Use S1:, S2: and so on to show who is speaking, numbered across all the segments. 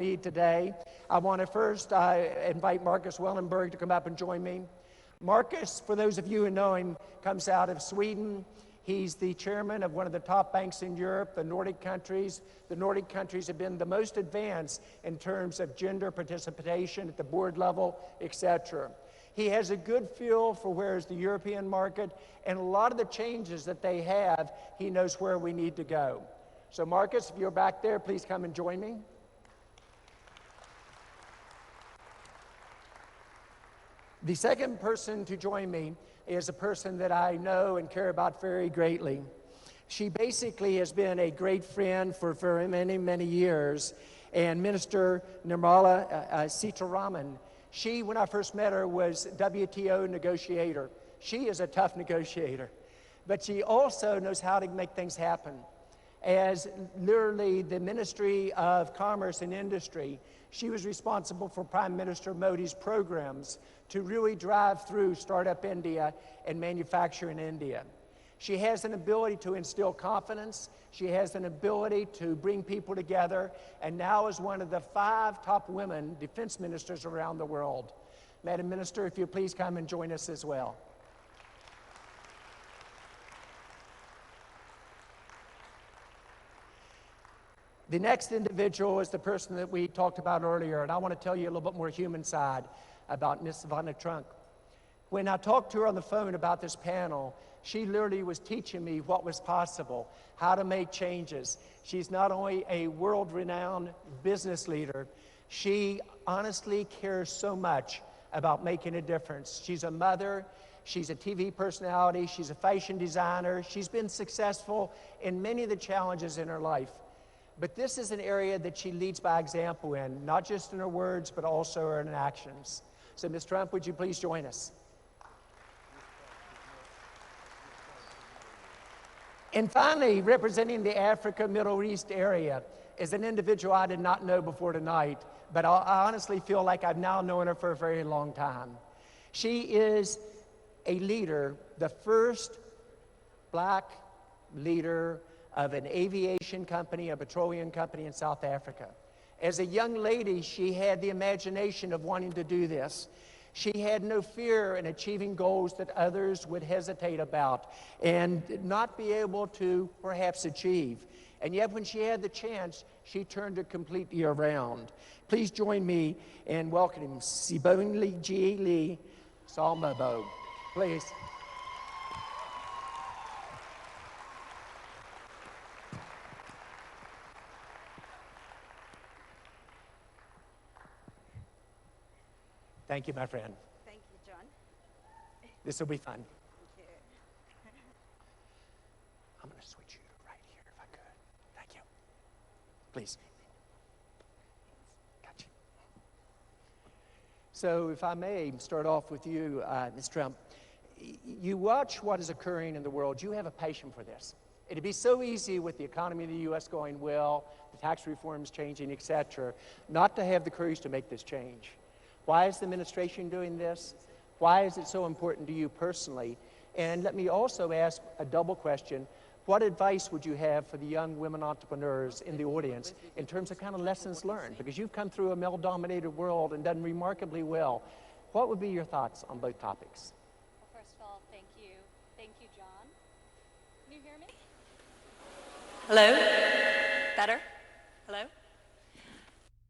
S1: me today. I want to first invite Marcus Wellenberg to come up and join me. Marcus, for those of you who know him, comes out of Sweden. He's the chairman of one of the top banks in Europe, the Nordic countries. The Nordic countries have been the most advanced in terms of gender participation at the board level, etc. He has a good feel for where is the European market, and a lot of the changes that they have, he knows where we need to go. So Marcus, if you're back there, please come and join me. The second person to join me is a person that I know and care about very greatly. She basically has been a great friend for many, many years. And Minister Nirmala Sitaraman, she, when I first met her, was WTO negotiator. She is a tough negotiator, but she also knows how to make things happen. As literally the Ministry of Commerce and Industry, she was responsible for Prime Minister Modi's programs to really drive through Startup India and manufacture in India. She has an ability to instill confidence. She has an ability to bring people together, and now is one of the 5 top women defense ministers around the world. Madam Minister, if you please come and join us as well. The next individual is the person that we talked about earlier, and I want to tell you a little bit more human side about Miss Ivanka. When I talked to her on the phone about this panel, she literally was teaching me what was possible, how to make changes. She's not only a world-renowned business leader, she honestly cares so much about making a difference. She's a mother, she's a TV personality, she's a fashion designer, she's been successful in many of the challenges in her life. But this is an area that she leads by example in, not just in her words, but also in her actions. So, Ms. Trump, would you please join us? And finally, representing the Africa, Middle East area is an individual I did not know before tonight, but I honestly feel like I've now known her for a very long time. She is a leader, the first black leader of an aviation company, a petroleum company in South Africa. As a young lady, she had the imagination of wanting to do this. She had no fear in achieving goals that others would hesitate about and not be able to perhaps achieve. And yet when she had the chance, she turned it completely around. Please join me in welcoming Sibonile G. Salmabo. Please. Thank you, my friend.
S2: Thank you, John.
S1: This will be fun.
S2: Thank you.
S1: I'm going to switch you right here if I could. Thank you. Please. Gotcha. So if I may start off with you, Ms. Trump, you watch what is occurring in the world. You have a passion for this. It'd be so easy with the economy of the U.S. going well, the tax reforms changing, et cetera, not to have the courage to make this change. Why is the administration doing this? Why is it so important to you personally? And let me also ask a double question. What advice would you have for the young women entrepreneurs in the audience in terms of kind of lessons learned? Because you've come through a male-dominated world and done remarkably well. What would be your thoughts on both topics?
S3: Well, first of all, thank you. Thank you, John. Can you hear me? Hello? Better? Hello?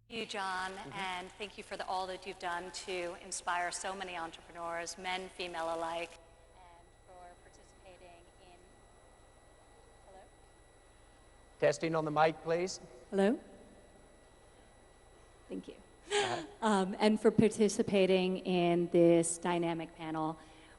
S3: Thank you, John, and thank you for all that you've done to inspire so many entrepreneurs, men, female alike, and for participating in... Hello?
S1: Testing on the mic, please.
S3: Hello? Thank you. And for participating in this dynamic panel.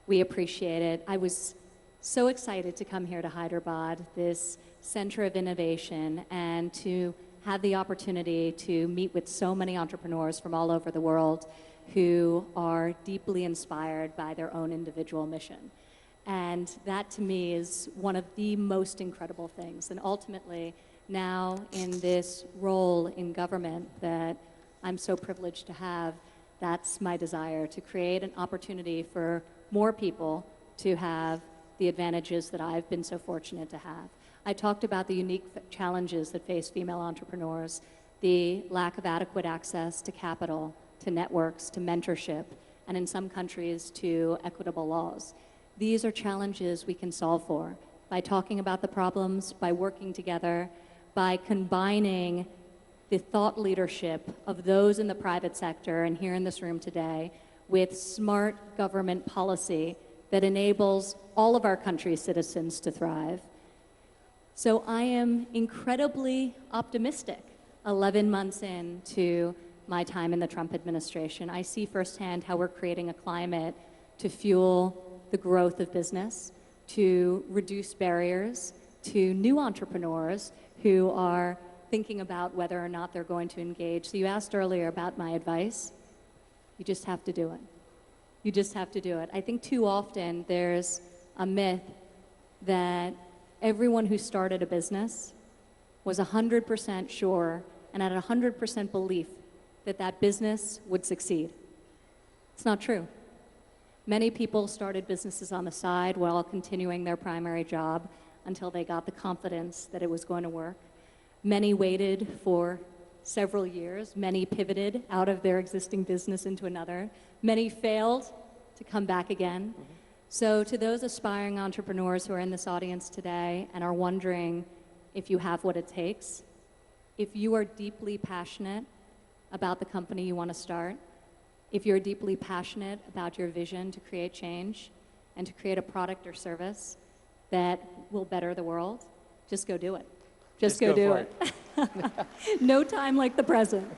S3: We appreciate it. I was so excited to come here to Hyderabad, this center of innovation, and to have the opportunity to meet with so many entrepreneurs from all over the world who are deeply inspired by their own individual mission. And that to me is one of the most incredible things. And ultimately, now in this role in government that I'm so privileged to have, that's my desire, to create an opportunity for more people to have the advantages that I've been so fortunate to have. I talked about the unique challenges that face female entrepreneurs. the lack of adequate access to capital, to networks, to mentorship, and in some countries to equitable laws. These are challenges we can solve for by talking about the problems, by working together, by combining the thought leadership of those in the private sector and here in this room today with smart government policy that enables all of our country's citizens to thrive. So I am incredibly optimistic 11 months into my time in the Trump administration. I see firsthand how we're creating a climate to fuel the growth of business, to reduce barriers to new entrepreneurs who are thinking about whether or not they're going to engage. So you asked earlier about my advice. You just have to do it. You just have to do it. I think too often there's a myth that everyone who started a business was 100% sure and had 100% belief that that business would succeed. It's not true. Many people started businesses on the side while continuing their primary job until they got the confidence that it was going to work. Many waited for several years. Many pivoted out of their existing business into another. Many failed to come back again. So to those aspiring entrepreneurs who are in this audience today and are wondering if you have what it takes, if you are deeply passionate about the company you want to start, if you're deeply passionate about your vision to create change and to create a product or service that will better the world, just go do it. Just go do it. No time like the present.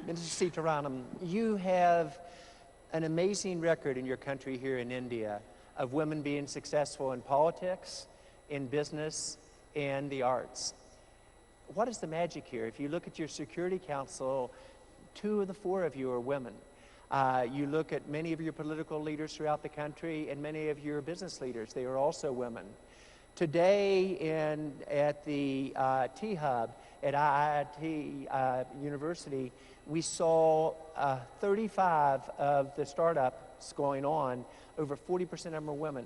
S1: Mr. Sitaranam, you have an amazing record in your country here in India of women being successful in politics, in business, and the arts. What is the magic here? If you look at your Security Council, 2 of the 4 of you are women. You look at many of your political leaders throughout the country and many of your business leaders, they are also women. Today at the T-Hub at IIT University, we saw 35 of the startups going on, over 40% of them are women.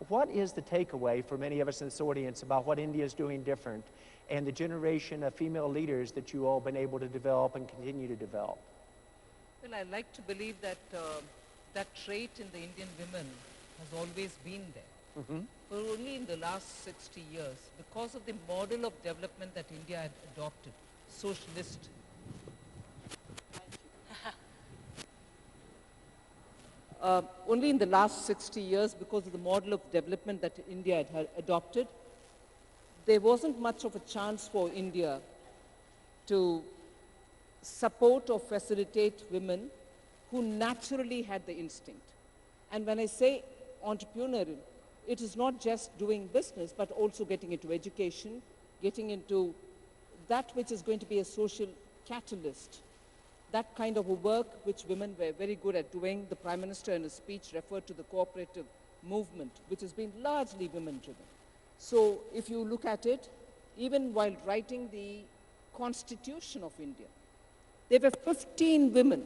S1: What is the takeaway for many of us in this audience about what India is doing different and the generation of female leaders that you all have been able to develop and continue to develop?
S2: Well, I like to believe that that trait in the Indian women has always been there. But only in the last 60 years, because of the model of development that India had adopted, socialist. Only in the last 60 years, because of the model of development that India had adopted, there wasn't much of a chance for India to support or facilitate women who naturally had the instinct. And when I say entrepreneurial, it is not just doing business, but also getting into education, getting into that which is going to be a social catalyst. That kind of a work which women were very good at doing. The Prime Minister in his speech referred to the cooperative movement, which has been largely women-driven. So if you look at it, even while writing the Constitution of India, there were 15 women,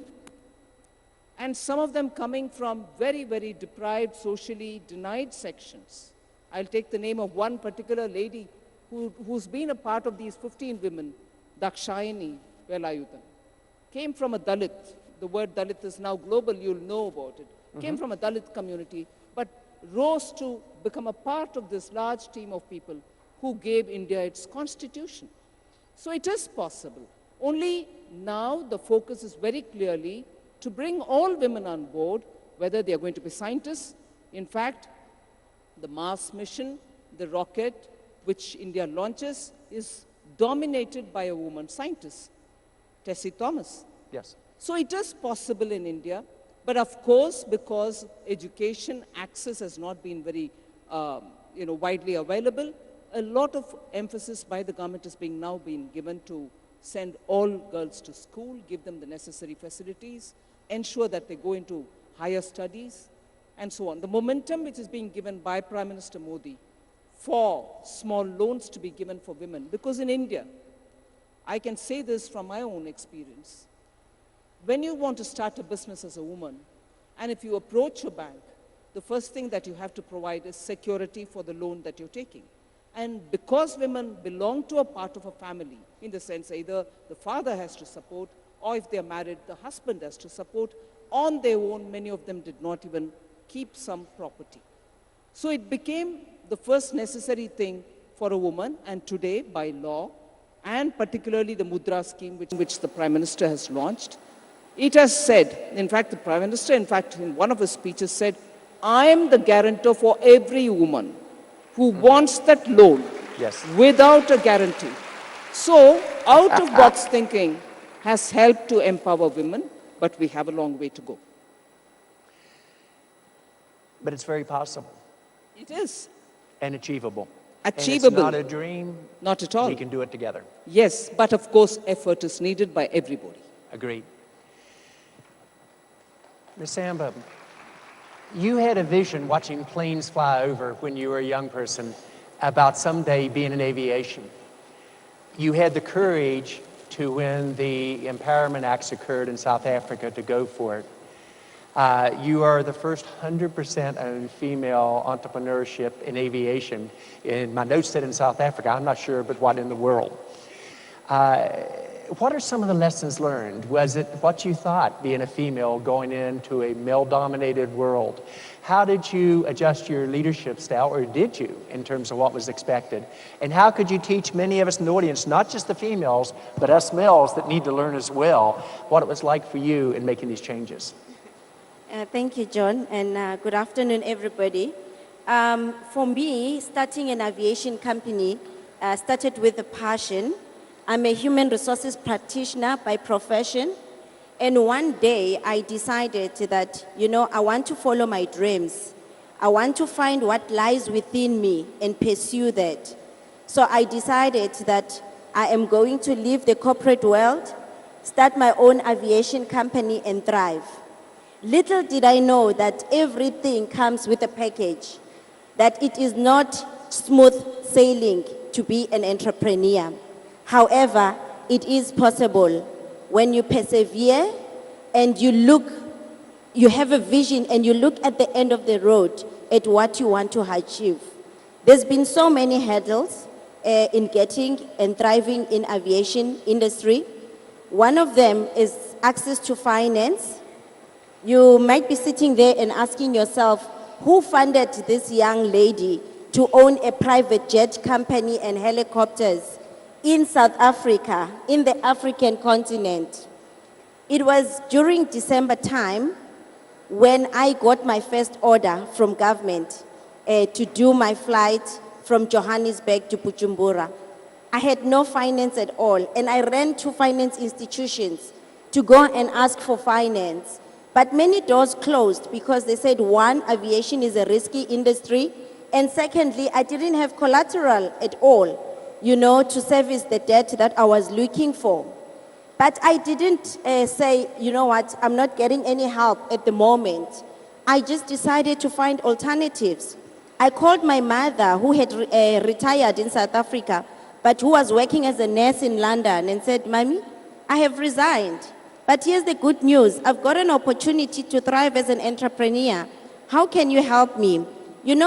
S2: and some of them coming from very, very deprived, socially denied sections. I'll take the name of one particular lady who's been a part of these 15 women, Dakshayani Velayudan. Came from a Dalit. The word Dalit is now global, you'll know about it. Came from a Dalit community, but rose to become a part of this large team of people who gave India its constitution. So it is possible. Only now the focus is very clearly to bring all women on board, whether they are going to be scientists. In fact, the Mars mission, the rocket which India launches, is dominated by a woman scientist, Tessie Thomas.
S1: Yes.
S2: So it is possible in India, but of course, because education access has not been very widely available, a lot of emphasis by the government is now being given to send all girls to school, give them the necessary facilities, ensure that they go into higher studies, and so on. The momentum which is being given by Prime Minister Modi for small loans to be given for women, because in India, I can say this from my own experience, when you want to start a business as a woman, and if you approach a bank, the first thing that you have to provide is security for the loan that you're taking. And because women belong to a part of a family, in the sense either the father has to support, or if they're married, the husband has to support, on their own, many of them did not even keep some property. So it became the first necessary thing for a woman, and today, by law, and particularly the Mudra scheme, which the Prime Minister has launched, it has said, in fact, the Prime Minister, in one of his speeches said, I am the guarantor for every woman who wants that loan without a guarantee. So, out-of-box thinking has helped to empower women, but we have a long way to go.
S1: But it's very possible.
S2: It is.
S1: And achievable.
S2: Achievable.
S1: And it's not a dream.
S2: Not at all.
S1: We can do it together.
S2: Yes, but of course, effort is needed by everybody.
S1: Agreed. Ms. Samba, you had a vision watching planes fly over when you were a young person about someday being in aviation. You had the courage to, when the Empowerment Acts occurred in South Africa, to go for it. You are the first 100% owned female entrepreneurship in aviation. In my notes said in South Africa, I'm not sure, but what in the world? What are some of the lessons learned? Was it what you thought, being a female going into a male-dominated world? How did you adjust your leadership style, or did you, in terms of what was expected? And how could you teach many of us in the audience, not just the females, but us males that need to learn as well, what it was like for you in making these changes?
S4: Thank you, John, and good afternoon, everybody. For me, starting an aviation company started with a passion. I'm a human resources practitioner by profession, and one day I decided that, I want to follow my dreams. I want to find what lies within me and pursue that. So I decided that I am going to leave the corporate world, start my own aviation company, and thrive. Little did I know that everything comes with a package, that it is not smooth sailing to be an entrepreneur. However, it is possible when you persevere and you have a vision and you look at the end of the road at what you want to achieve. There's been so many hurdles in getting and thriving in aviation industry. One of them is access to finance. You might be sitting there and asking yourself, who funded this young lady to own a private jet company and helicopters in South Africa, in the African continent? It was during December time when I got my first order from government to do my flight from Johannesburg to Bujumbura. I had no finance at all, and I ran to finance institutions to go and ask for finance. But many doors closed because they said, one, aviation is a risky industry, and secondly, I didn't have collateral at all, to service the debt that I was looking for. But I didn't say, you know what, I'm not getting any help at the moment. I just decided to find alternatives. I called my mother, who had retired in South Africa, but who was working as a nurse in London, and said, Mommy, I have resigned. But here's the good news. I've got an opportunity to thrive as an entrepreneur. How can you help me?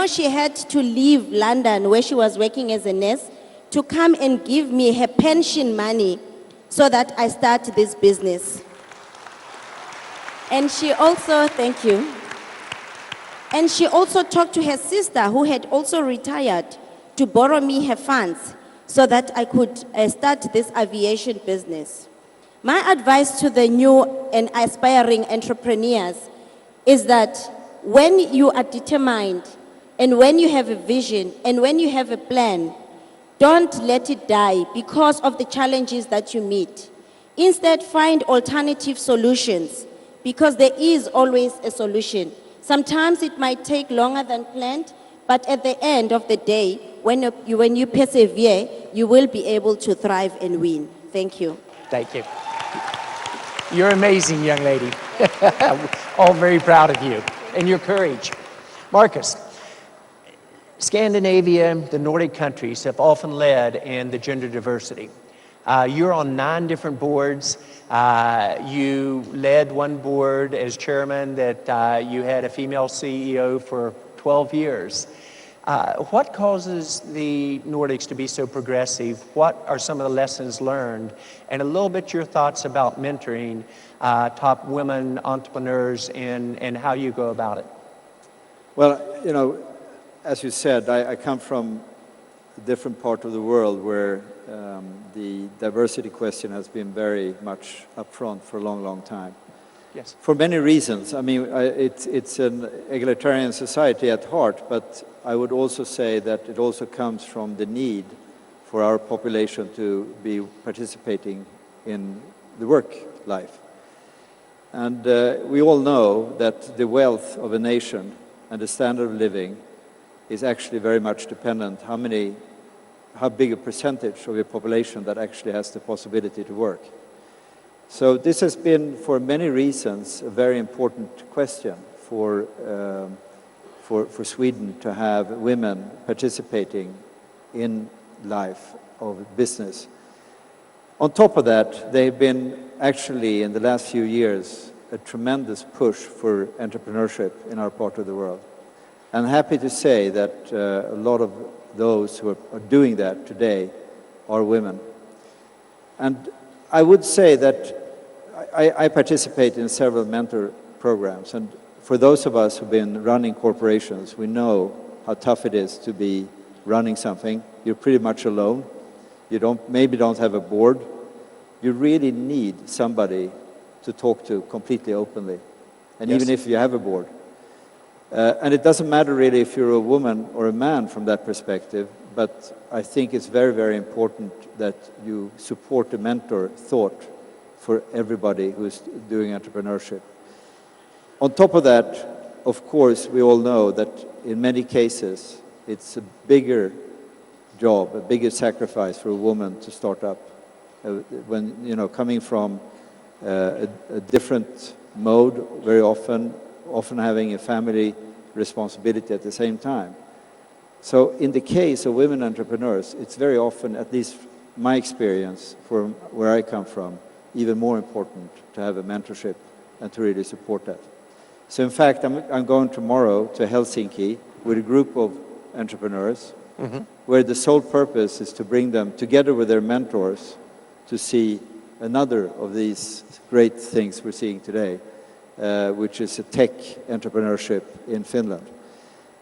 S4: She had to leave London, where she was working as a nurse, to come and give me her pension money so that I start this business. And she also, thank you. And she also talked to her sister, who had also retired, to borrow me her funds so that I could start this aviation business. My advice to the new and aspiring entrepreneurs is that when you are determined, and when you have a vision, and when you have a plan, don't let it die because of the challenges that you meet. Instead, find alternative solutions, because there is always a solution. Sometimes it might take longer than planned, but at the end of the day, when you persevere, you will be able to thrive and win. Thank you.
S1: Thank you. You're amazing, young lady. All very proud of you and your courage. Marcus, Scandinavia, the Nordic countries have often led in the gender diversity. You're on 9 different boards. You led one board as chairman that you had a female CEO for 12 years. What causes the Nordics to be so progressive? What are some of the lessons learned? And a little bit your thoughts about mentoring top women entrepreneurs and how you go about it.
S5: Well, you know, as you said, I come from a different part of the world where the diversity question has been very much up front for a long, long time.
S1: Yes.
S5: For many reasons. I mean, it's an egalitarian society at heart, but I would also say that it also comes from the need for our population to be participating in the work life. And we all know that the wealth of a nation and the standard of living is actually very much dependent how big a percentage of your population that actually has the possibility to work. So this has been, for many reasons, a very important question for Sweden to have women participating in life of business. On top of that, they've been actually, in the last few years, a tremendous push for entrepreneurship in our part of the world. I'm happy to say that a lot of those who are doing that today are women. And I would say that I participate in several mentor programs, and for those of us who've been running corporations, we know how tough it is to be running something. You're pretty much alone. You maybe don't have a board. You really need somebody to talk to completely openly, and
S1: Yes.
S5: even if you have a board. And it doesn't matter really if you're a woman or a man from that perspective, but I think it's very, very important that you support the mentor thought for everybody who's doing entrepreneurship. On top of that, of course, we all know that in many cases, it's a bigger job, a bigger sacrifice for a woman to start up. When, you know, coming from a different mode very often having a family responsibility at the same time. So in the case of women entrepreneurs, it's very often, at least my experience from where I come from, even more important to have a mentorship and to really support that. So in fact, I'm going tomorrow to Helsinki with a group of entrepreneurs where the sole purpose is to bring them together with their mentors to see another of these great things we're seeing today, which is a tech entrepreneurship in Finland.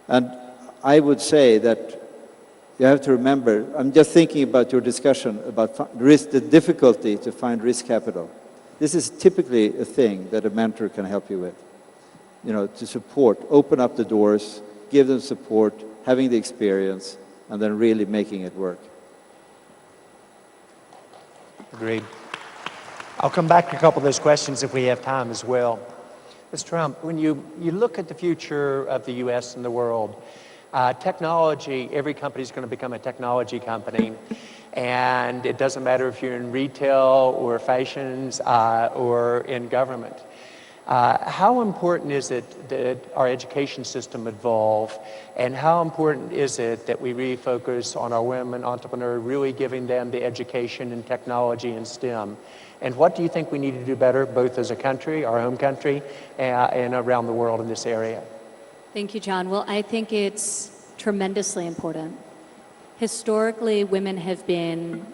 S5: And I would say that you have to remember, I'm just thinking about your discussion about the difficulty to find risk capital. This is typically a thing that a mentor can help you with. You know, to support, open up the doors, give them support, having the experience, and then really making it work.
S1: Agreed. I'll come back to a couple of those questions if we have time as well. Mr. Trump, when you look at the future of the U.S. and the world, technology, every company is going to become a technology company. And it doesn't matter if you're in retail or fashions or in government. How important is it that our education system evolve? And how important is it that we really focus on our women entrepreneurs, really giving them the education in technology and STEM? And what do you think we need to do better, both as a country, our home country, and around the world in this area?
S3: Thank you, John. Well, I think it's tremendously important. Historically, women have been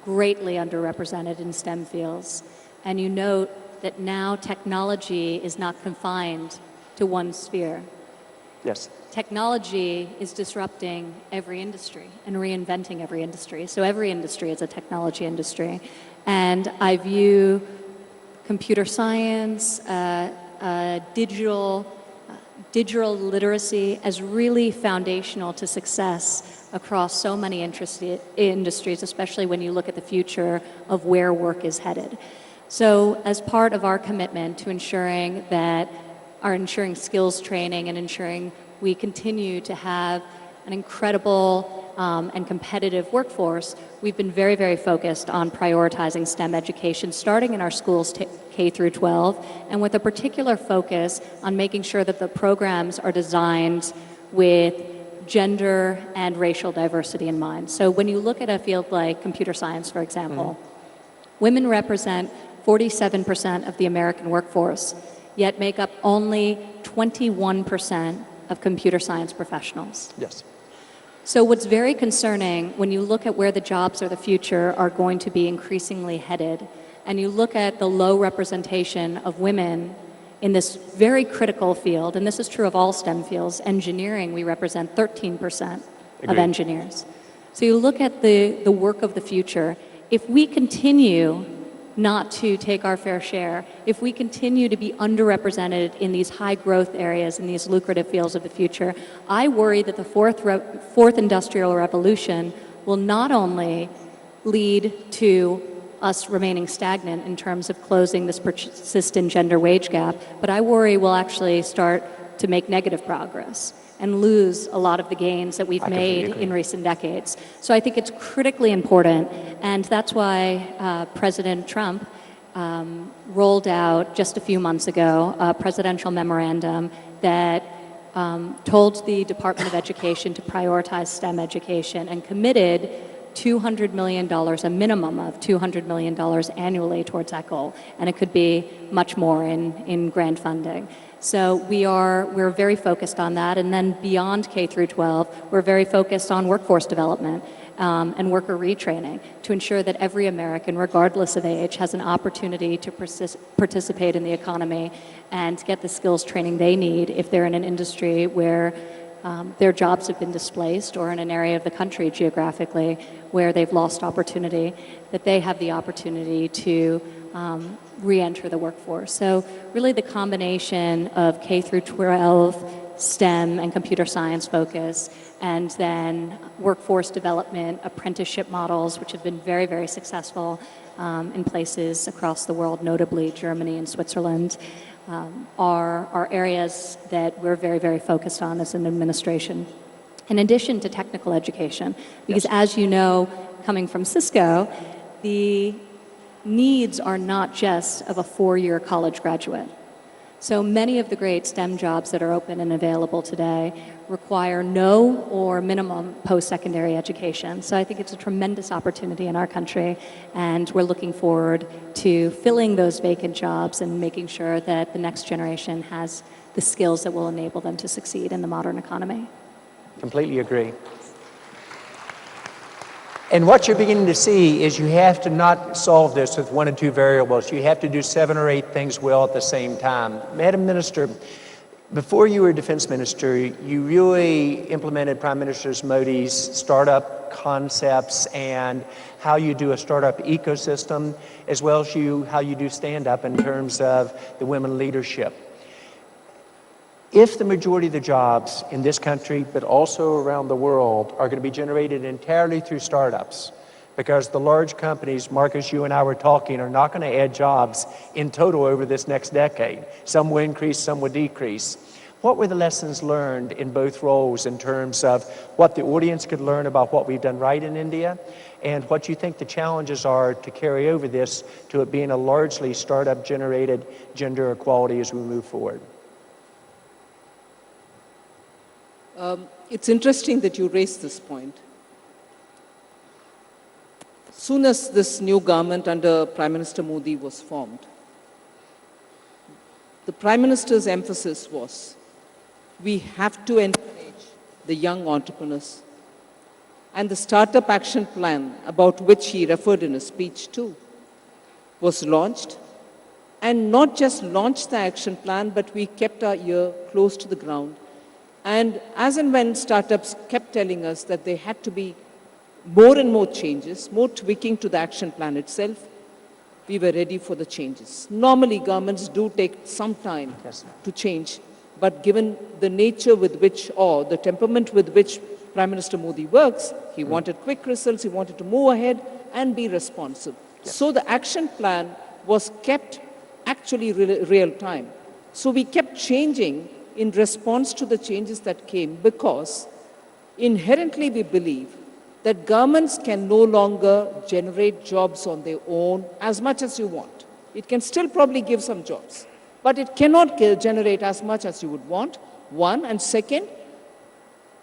S3: greatly underrepresented in STEM fields. And you note that now technology is not confined to one sphere.
S1: Yes.
S3: Technology is disrupting every industry and reinventing every industry. So every industry is a technology industry. And I view computer science, digital literacy as really foundational to success across so many industries, especially when you look at the future of where work is headed. So as part of our commitment to ensuring skills training and ensuring we continue to have an incredible and competitive workforce, we've been very, very focused on prioritizing STEM education, starting in our schools K through 12, and with a particular focus on making sure that the programs are designed with gender and racial diversity in mind. So when you look at a field like computer science, for example, women represent 47% of the American workforce, yet make up only 21% of computer science professionals.
S1: Yes.
S3: So what's very concerning when you look at where the jobs of the future are going to be increasingly headed, and you look at the low representation of women in this very critical field, and this is true of all STEM fields, engineering, we represent 13% of engineers. So you look at the work of the future. If we continue not to take our fair share, if we continue to be underrepresented in these high growth areas, in these lucrative fields of the future, I worry that the fourth industrial revolution will not only lead to us remaining stagnant in terms of closing this persistent gender wage gap, but I worry we'll actually start to make negative progress and lose a lot of the gains that we've made in recent decades. So I think it's critically important, and that's why President Trump rolled out just a few months ago a presidential memorandum that told the Department of Education to prioritize STEM education and committed $200 million, a minimum of $200 million annually towards that goal. And it could be much more in grant funding. So we're very focused on that. And then beyond K through 12, we're very focused on workforce development and worker retraining to ensure that every American, regardless of age, has an opportunity to participate in the economy and get the skills training they need if they're in an industry where their jobs have been displaced, or in an area of the country geographically where they've lost opportunity, that they have the opportunity to re-enter the workforce. So really the combination of K through 12 STEM and computer science focus, and then workforce development, apprenticeship models, which have been very, very successful in places across the world, notably Germany and Switzerland, are areas that we're very, very focused on as an administration. In addition to technical education, because as you know, coming from Cisco, the needs are not just of a 4-year college graduate. So many of the great STEM jobs that are open and available today require no or minimum post-secondary education. So I think it's a tremendous opportunity in our country, and we're looking forward to filling those vacant jobs and making sure that the next generation has the skills that will enable them to succeed in the modern economy.
S1: Completely agree. And what you're beginning to see is you have to not solve this with 1 or 2 variables. You have to do 7 or 8 things well at the same time. Madam Minister, before you were Defense Minister, you really implemented Prime Minister Modi's startup concepts and how you do a startup ecosystem, as well as how you do stand-up in terms of the women leadership. If the majority of the jobs in this country, but also around the world, are going to be generated entirely through startups, because the large companies, Marcus, you and I were talking, are not going to add jobs in total over this next decade. Some will increase, some will decrease. What were the lessons learned in both roles in terms of what the audience could learn about what we've done right in India, and what you think the challenges are to carry over this to it being a largely startup-generated gender equality as we move forward?
S2: It's interesting that you raised this point. Soon as this new government under Prime Minister Modi was formed, the Prime Minister's emphasis was, we have to encourage the young entrepreneurs. And the Startup Action Plan, about which he referred in his speech too, was launched. And not just launched the action plan, but we kept our ear close to the ground. And as and when startups kept telling us that there had to be more and more changes, more tweaking to the action plan itself, we were ready for the changes. Normally, governments do take some time to change, but given the nature with which, or the temperament with which Prime Minister Modi works, he wanted quick results, he wanted to move ahead and be responsive. So the action plan was kept actually real time. So we kept changing in response to the changes that came, because inherently we believe that governments can no longer generate jobs on their own as much as you want. It can still probably give some jobs, but it cannot generate as much as you would want, one. And second,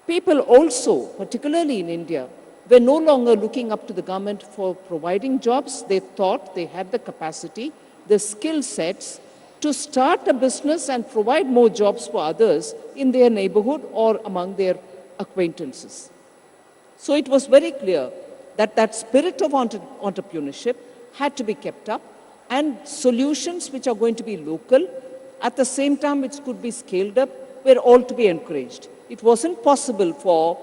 S2: people also, particularly in India, were no longer looking up to the government for providing jobs. They thought they had the capacity, the skill sets, to start a business and provide more jobs for others in their neighborhood or among their acquaintances. So it was very clear that that spirit of entrepreneurship had to be kept up, and solutions which are going to be local, at the same time which could be scaled up, were all to be encouraged. It wasn't possible for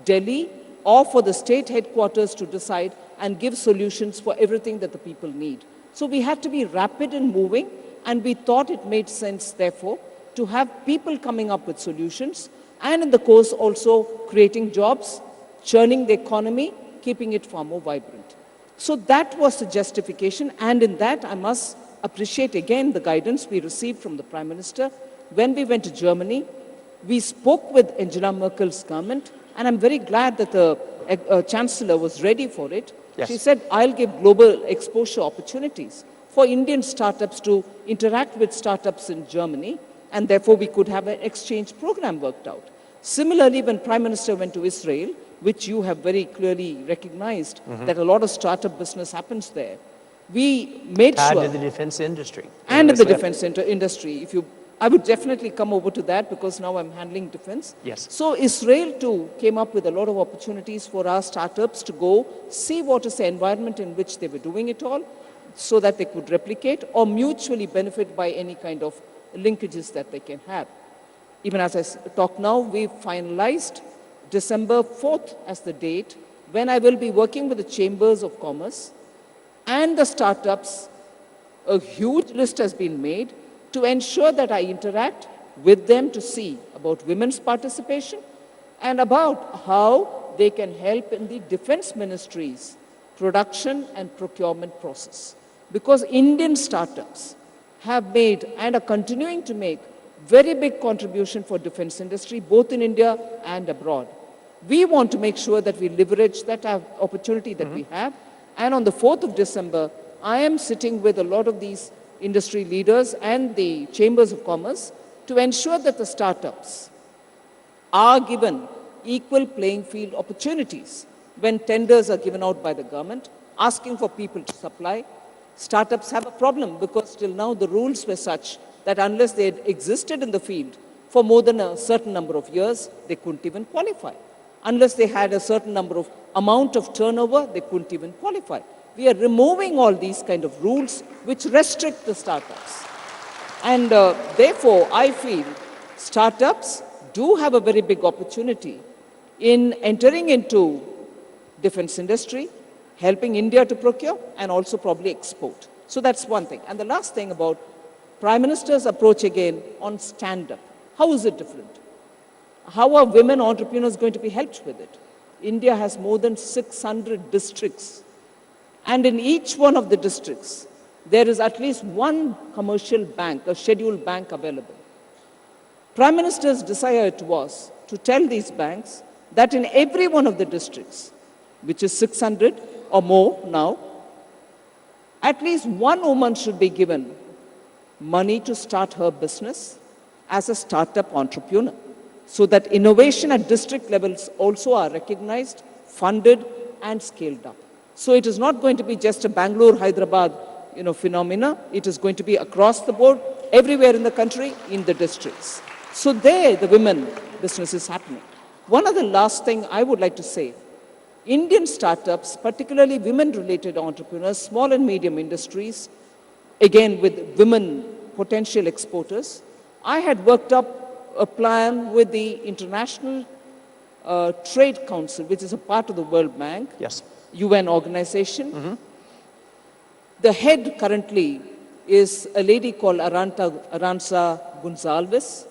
S2: Delhi or for the state headquarters to decide and give solutions for everything that the people need. So we had to be rapid in moving, and we thought it made sense, therefore, to have people coming up with solutions, and in the course also creating jobs, churning the economy, keeping it far more vibrant. So that was the justification, and in that I must appreciate again the guidance we received from the Prime Minister. When we went to Germany, we spoke with Angela Merkel's government, and I'm very glad that the Chancellor was ready for it.
S1: Yes.
S2: She said, I'll give global exposure opportunities for Indian startups to interact with startups in Germany, and therefore we could have an exchange program worked out. Similarly, when Prime Minister went to Israel, which you have very clearly recognized that a lot of startup business happens there, we made
S1: Tied
S2: sure...
S1: to the defense industry.
S2: And in the defense industry. I would definitely come over to that because now I'm handling defense.
S1: Yes.
S2: So Israel too came up with a lot of opportunities for our startups to go see what is the environment in which they were doing it all, so that they could replicate or mutually benefit by any kind of linkages that they can have. Even as I talk now, we've finalized December 4th as the date when I will be working with the Chambers of Commerce and the startups. A huge list has been made to ensure that I interact with them to see about women's participation and about how they can help in the defense ministry's production and procurement process. Because Indian startups have made and are continuing to make very big contribution for defense industry, both in India and abroad. We want to make sure that we leverage that opportunity that we have. And on the 4th of December, I am sitting with a lot of these industry leaders and the Chambers of Commerce to ensure that the startups are given equal playing field opportunities when tenders are given out by the government, asking for people to supply. Startups have a problem because till now the rules were such that unless they had existed in the field for more than a certain number of years, they couldn't even qualify. Unless they had a certain number of amount of turnover, they couldn't even qualify. We are removing all these kind of rules which restrict the startups. And therefore, I feel startups do have a very big opportunity in entering into defense industry, helping India to procure, and also probably export. So that's one thing. And the last thing about Prime Minister's approach again on stand-up. How is it different? How are women entrepreneurs going to be helped with it? India has more than 600 districts. And in each one of the districts, there is at least one commercial bank, a scheduled bank available. Prime Minister's desire was to tell these banks that in every one of the districts, which is 600 or more now, at least one woman should be given money to start her business as a startup entrepreneur, so that innovation at district levels also are recognized, funded, and scaled up. So it is not going to be just a Bangalore, Hyderabad, phenomena. It is going to be across the board, everywhere in the country, in the districts. So there, the women business is happening. One other last thing I would like to say. Indian startups, particularly women-related entrepreneurs, small and medium industries, again with women potential exporters, I had worked up a plan with the International Trade Council, which is a part of the World Bank,
S1: Yes.
S2: UN organization. The head currently is a lady called Aranza Gonzalez.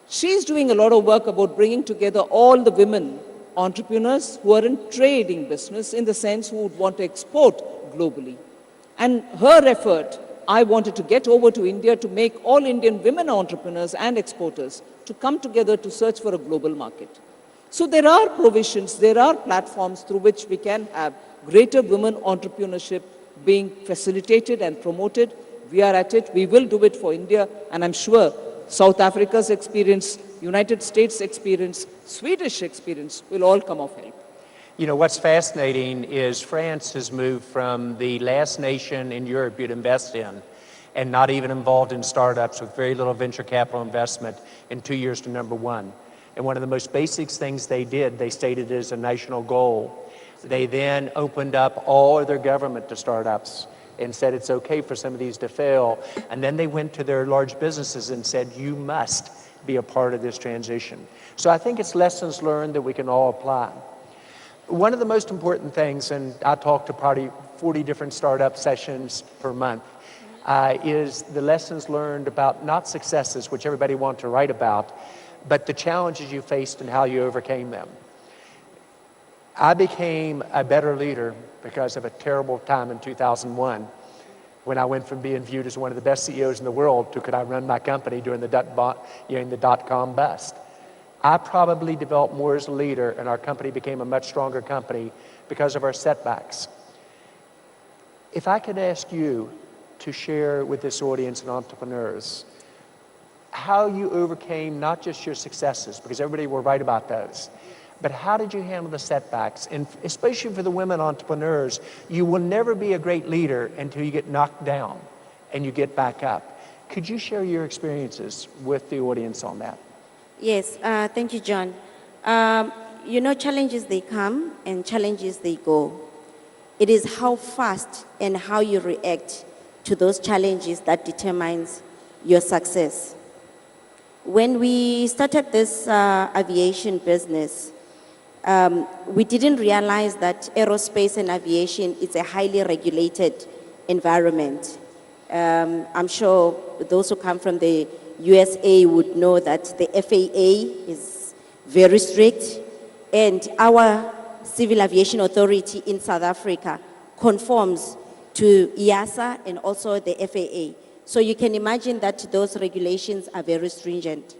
S2: She's doing a lot of work about bringing together all the women entrepreneurs who are in trading business, in the sense who would want to export globally. And her effort, I wanted to get over to India to make all Indian women entrepreneurs and exporters to come together to search for a global market. So there are provisions, there are platforms through which we can have greater women entrepreneurship being facilitated and promoted. We are at it. We will do it for India. And I'm sure South Africa's experience, United States experience, Swedish experience will all come of help.
S1: You know, what's fascinating is France has moved from the last nation in Europe you'd invest in and not even involved in startups with very little venture capital investment in 2 years to number one. And one of the most basic things they did, they stated as a national goal. They then opened up all of their government to startups and said it's okay for some of these to fail. And then they went to their large businesses and said, you must be a part of this transition. So I think it's lessons learned that we can all apply. One of the most important things, and I talk to probably 40 different startup sessions per month, is the lessons learned about not successes, which everybody wants to write about, but the challenges you faced and how you overcame them. I became a better leader because of a terrible time in 2001 when I went from being viewed as one of the best CEOs in the world to could I run my company during the dot-com bust. I probably developed more as a leader, and our company became a much stronger company because of our setbacks. If I could ask you to share with this audience and entrepreneurs how you overcame not just your successes, because everybody will write about those, but how did you handle the setbacks? And especially for the women entrepreneurs, you will never be a great leader until you get knocked down and you get back up. Could you share your experiences with the audience on that?
S4: Yes, thank you, John. You know, challenges they come and challenges they go. It is how fast and how you react to those challenges that determines your success. When we started this aviation business, we didn't realize that aerospace and aviation is a highly regulated environment. I'm sure those who come from the USA would know that the FAA is very strict, and our Civil Aviation Authority in South Africa conforms to IASA and also the FAA. So you can imagine that those regulations are very stringent.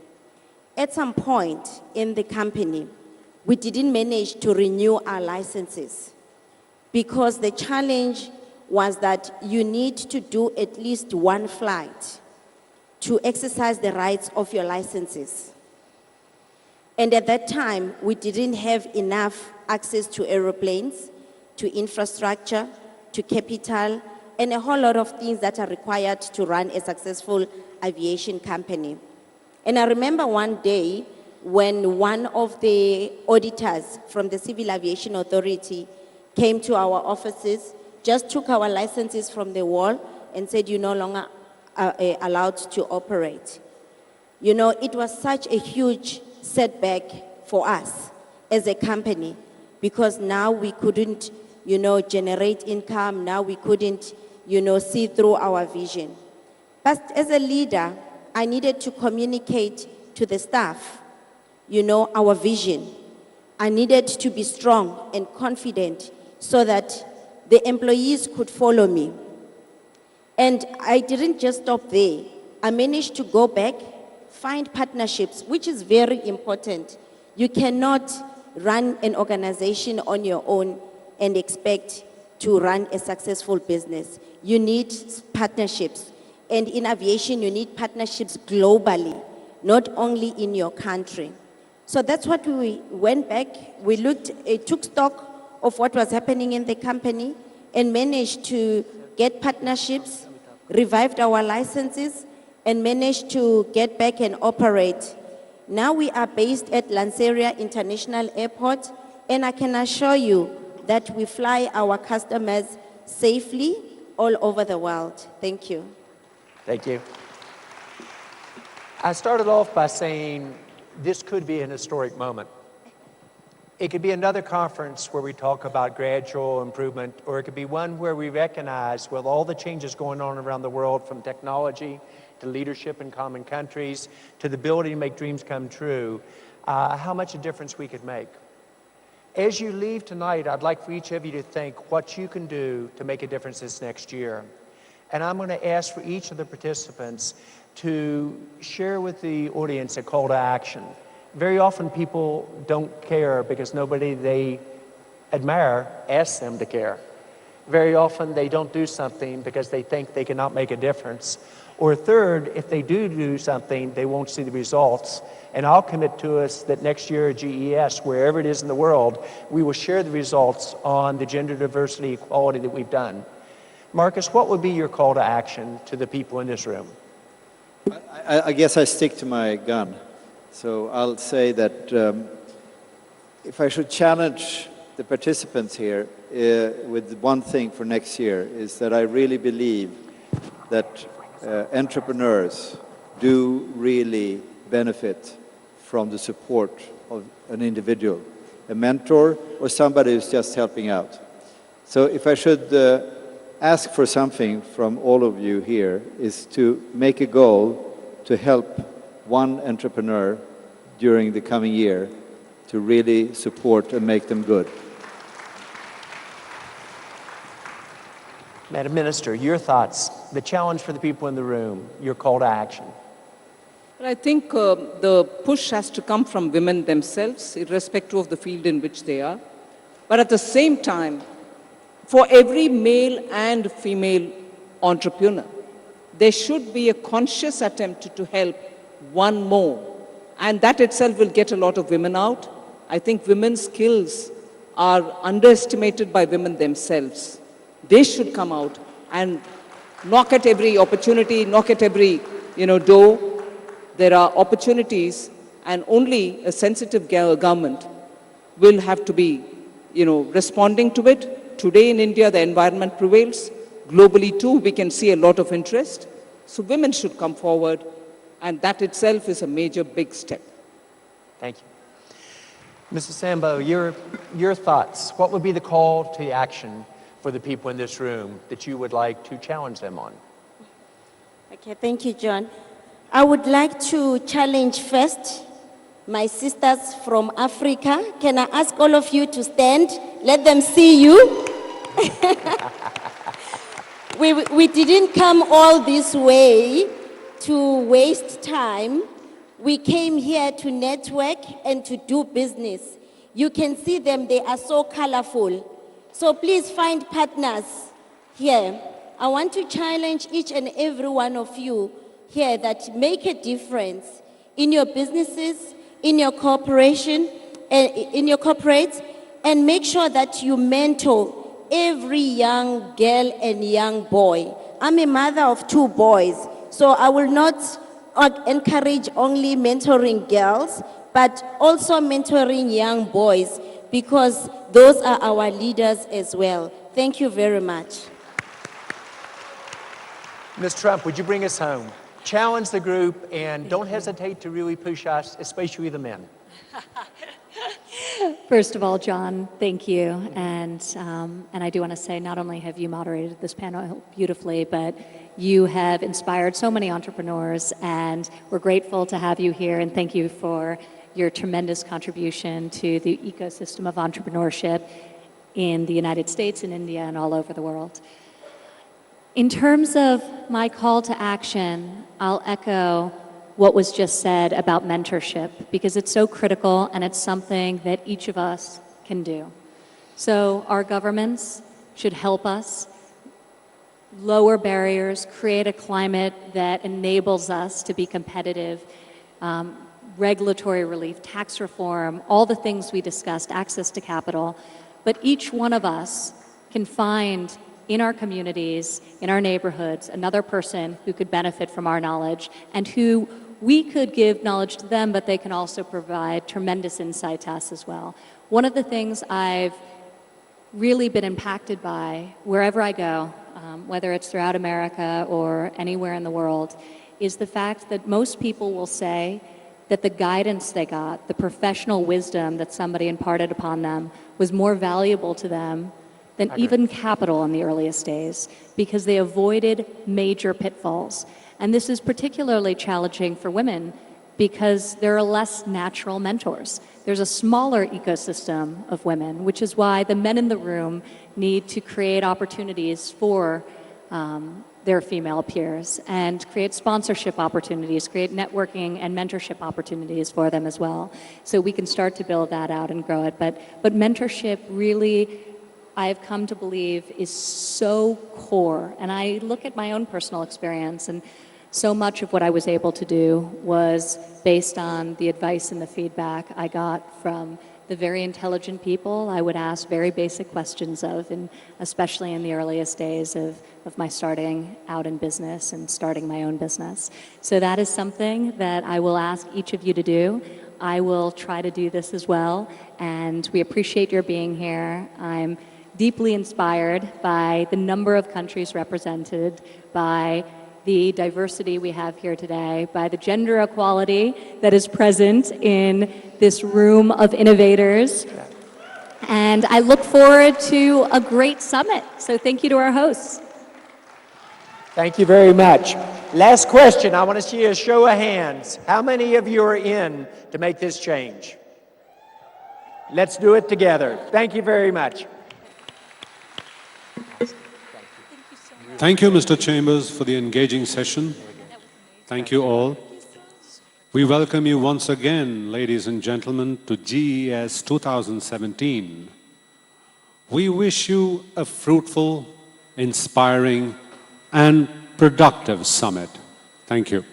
S4: At some point in the company, we didn't manage to renew our licenses because the challenge was that you need to do at least one flight to exercise the rights of your licenses. And at that time, we didn't have enough access to aeroplanes, to infrastructure, to capital, and a whole lot of things that are required to run a successful aviation company. And I remember one day when one of the auditors from the Civil Aviation Authority came to our offices, just took our licenses from the wall and said, you're no longer allowed to operate. You know, it was such a huge setback for us as a company because now we couldn't, you know, generate income. Now we couldn't, you know, see through our vision. But as a leader, I needed to communicate to the staff, you know, our vision. I needed to be strong and confident so that the employees could follow me. And I didn't just stop there. I managed to go back, find partnerships, which is very important. You cannot run an organization on your own and expect to run a successful business. You need partnerships. And in aviation, you need partnerships globally, not only in your country. So that's what we went back. We took stock of what was happening in the company and managed to get partnerships, revived our licenses, and managed to get back and operate. Now we are based at Lanseria International Airport, and I can assure you that we fly our customers safely all over the world. Thank you.
S1: Thank you. I started off by saying this could be an historic moment. It could be another conference where we talk about gradual improvement, or it could be one where we recognize with all the changes going on around the world, from technology to leadership in common countries to the ability to make dreams come true, how much a difference we could make. As you leave tonight, I'd like for each of you to think what you can do to make a difference this next year. And I'm going to ask for each of the participants to share with the audience a call to action. Very often people don't care because nobody they admire asks them to care. Very often they don't do something because they think they cannot make a difference. Or third, if they do something, they won't see the results. And I'll commit to us that next year at GES, wherever it is in the world, we will share the results on the gender diversity equality that we've done. Marcus, what would be your call to action to the people in this room?
S5: I guess I stick to my gun. So I'll say that if I should challenge the participants here with one thing for next year, is that I really believe that entrepreneurs do really benefit from the support of an individual, a mentor, or somebody who's just helping out. So if I should ask for something from all of you here, is to make a goal to help one entrepreneur during the coming year to really support and make them good.
S1: Madam Minister, your thoughts, the challenge for the people in the room, your call to action.
S2: But I think the push has to come from women themselves, irrespective of the field in which they are. But at the same time, for every male and female entrepreneur, there should be a conscious attempt to help one more. And that itself will get a lot of women out. I think women's skills are underestimated by women themselves. They should come out and knock at every opportunity, knock at every door. There are opportunities, and only a sensitive government will have to be responding to it. Today in India, the environment prevails. Globally too, we can see a lot of interest. So women should come forward, and that itself is a major, big step.
S1: Thank you. Mrs. Sambo, your thoughts. What would be the call to action for the people in this room that you would like to challenge them on?
S4: Okay, thank you, John. I would like to challenge first my sisters from Africa. Can I ask all of you to stand? Let them see you. We didn't come all this way to waste time. We came here to network and to do business. You can see them, they are so colorful. So please find partners here. I want to challenge each and every one of you here that make a difference in your businesses, in your corporation, in your corporates, and make sure that you mentor every young girl and young boy. I'm a mother of 2 boys, so I will not encourage only mentoring girls, but also mentoring young boys, because those are our leaders as well. Thank you very much.
S1: Ms. Trump, would you bring us home? Challenge the group, and don't hesitate to really push us, especially the men.
S3: First of all, John, thank you. And I do want to say, not only have you moderated this panel beautifully, but you have inspired so many entrepreneurs, and we're grateful to have you here, and thank you for your tremendous contribution to the ecosystem of entrepreneurship in the United States, in India, and all over the world. In terms of my call to action, I'll echo what was just said about mentorship, because it's so critical and it's something that each of us can do. So our governments should help us lower barriers, create a climate that enables us to be competitive, regulatory relief, tax reform, all the things we discussed, access to capital. But each one of us can find in our communities, in our neighborhoods, another person who could benefit from our knowledge and who we could give knowledge to them, but they can also provide tremendous insight to us as well. One of the things I've really been impacted by wherever I go, whether it's throughout America or anywhere in the world, is the fact that most people will say that the guidance they got, the professional wisdom that somebody imparted upon them, was more valuable to them than even capital in the earliest days, because they avoided major pitfalls. And this is particularly challenging for women because there are less natural mentors. There's a smaller ecosystem of women, which is why the men in the room need to create opportunities for their female peers and create sponsorship opportunities, create networking and mentorship opportunities for them as well. So we can start to build that out and grow it. But mentorship really, I've come to believe, is so core. And I look at my own personal experience, and so much of what I was able to do was based on the advice and the feedback I got from the very intelligent people I would ask very basic questions of, and especially in the earliest days of my starting out in business and starting my own business. So that is something that I will ask each of you to do. I will try to do this as well, and we appreciate your being here. I'm deeply inspired by the number of countries represented, by the diversity we have here today, by the gender equality that is present in this room of innovators. And I look forward to a great summit. So thank you to our hosts.
S1: Thank you very much. Last question. I want to see a show of hands. How many of you are in to make this change? Let's do it together. Thank you very much.
S6: Thank you, Mr. Chambers, for the engaging session. Thank you all. We welcome you once again, ladies and gentlemen, to GES 2017. We wish you a fruitful, inspiring, and productive summit. Thank you.